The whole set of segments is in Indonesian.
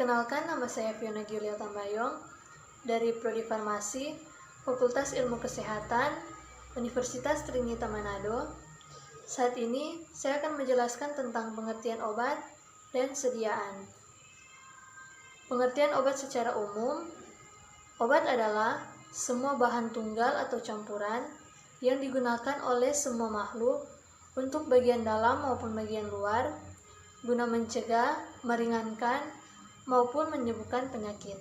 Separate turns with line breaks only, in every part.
Perkenalkan, nama saya Fiona Giulia Tambayong dari Prodi Farmasi, Fakultas Ilmu Kesehatan, Universitas Trinita Manado. Saat ini, saya akan menjelaskan tentang pengertian obat dan sediaan. Pengertian obat secara umum, obat adalah semua bahan tunggal atau campuran yang digunakan oleh semua makhluk untuk bagian dalam maupun bagian luar, guna mencegah, meringankan, maupun menyembuhkan penyakit.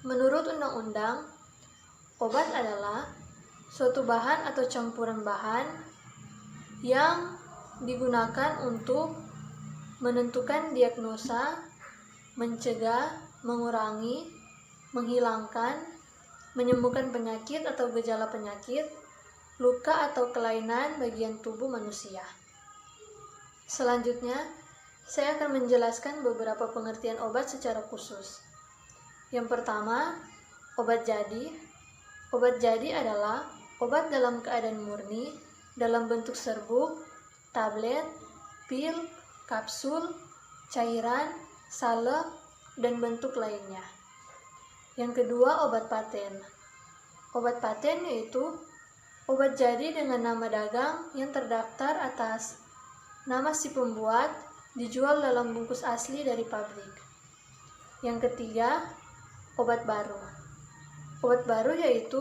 Menurut undang-undang, obat adalah suatu bahan atau campuran bahan yang digunakan untuk menentukan diagnosa, mencegah, mengurangi, menghilangkan, menyembuhkan penyakit atau gejala penyakit, luka atau kelainan bagian tubuh manusia. Selanjutnya, saya akan menjelaskan beberapa pengertian obat secara khusus. Yang pertama, obat jadi. Obat jadi adalah obat dalam keadaan murni, dalam bentuk serbuk, tablet, pil, kapsul, cairan, salep, dan bentuk lainnya. Yang kedua, obat paten. Obat paten yaitu obat jadi dengan nama dagang yang terdaftar atas nama si pembuat, dijual dalam bungkus asli dari pabrik. Yang ketiga, obat baru. Obat baru yaitu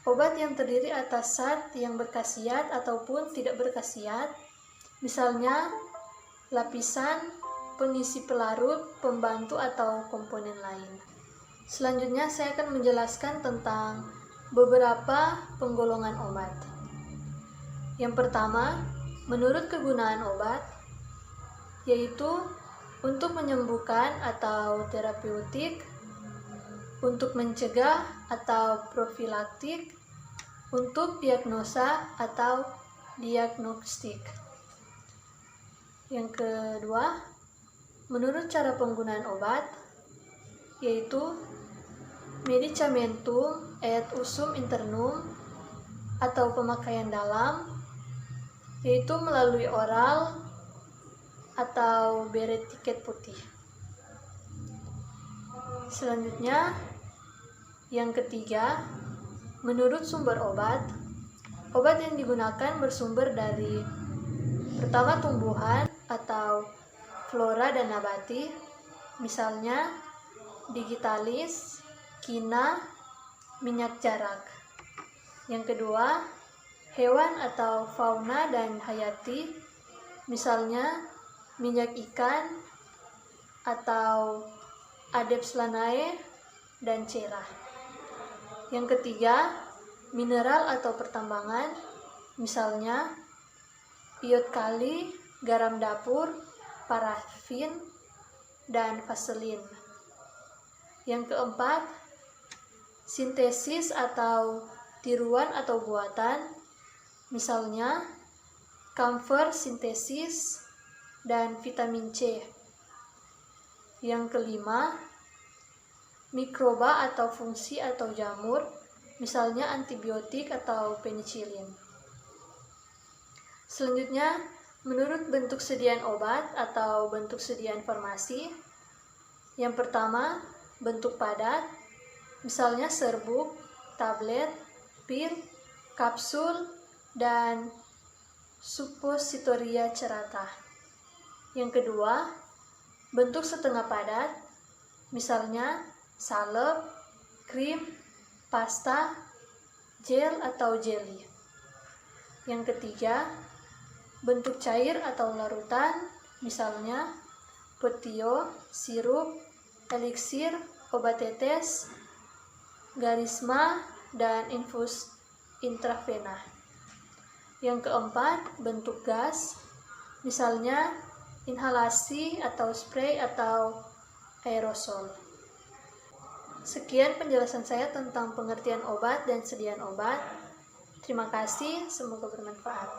obat yang terdiri atas zat yang berkhasiat ataupun tidak berkhasiat, misalnya lapisan, pengisi pelarut, pembantu, atau komponen lain. Selanjutnya saya akan menjelaskan tentang beberapa penggolongan obat. Yang pertama, menurut kegunaan obat, yaitu untuk menyembuhkan atau terapeutik, untuk mencegah atau profilaktik, untuk diagnosa atau diagnostik. Yang kedua, menurut cara penggunaan obat, yaitu medicamentum et usum internum atau pemakaian dalam, yaitu melalui oral atau beret tiket putih. Selanjutnya, yang ketiga, menurut sumber obat, obat yang digunakan bersumber dari pertama tumbuhan atau flora dan nabati, misalnya digitalis, kina, minyak jarak. Yang kedua, hewan atau fauna dan hayati, misalnya minyak ikan atau Adeps lanae dan cerah. Yang ketiga, mineral atau pertambangan, misalnya iod kali, garam dapur, parafin, dan vaselin. Yang keempat, sintesis atau tiruan atau buatan, misalnya camphor sintesis dan vitamin C. Yang kelima, mikroba atau fungsi atau jamur, misalnya antibiotik atau penicillin. Selanjutnya, menurut bentuk sediaan obat atau bentuk sediaan farmasi, yang pertama, bentuk padat, misalnya serbuk, tablet, pil, kapsul, dan suppositoria cerata. Yang kedua, bentuk setengah padat, misalnya salep, krim, pasta, gel atau jelly. Yang ketiga, bentuk cair atau larutan, misalnya petio, sirup, eliksir, obat tetes, garisma, dan infus intravena. Yang keempat, bentuk gas, misalnya inhalasi atau spray atau aerosol. Sekian penjelasan saya tentang pengertian obat dan sediaan obat. Terima kasih, semoga bermanfaat.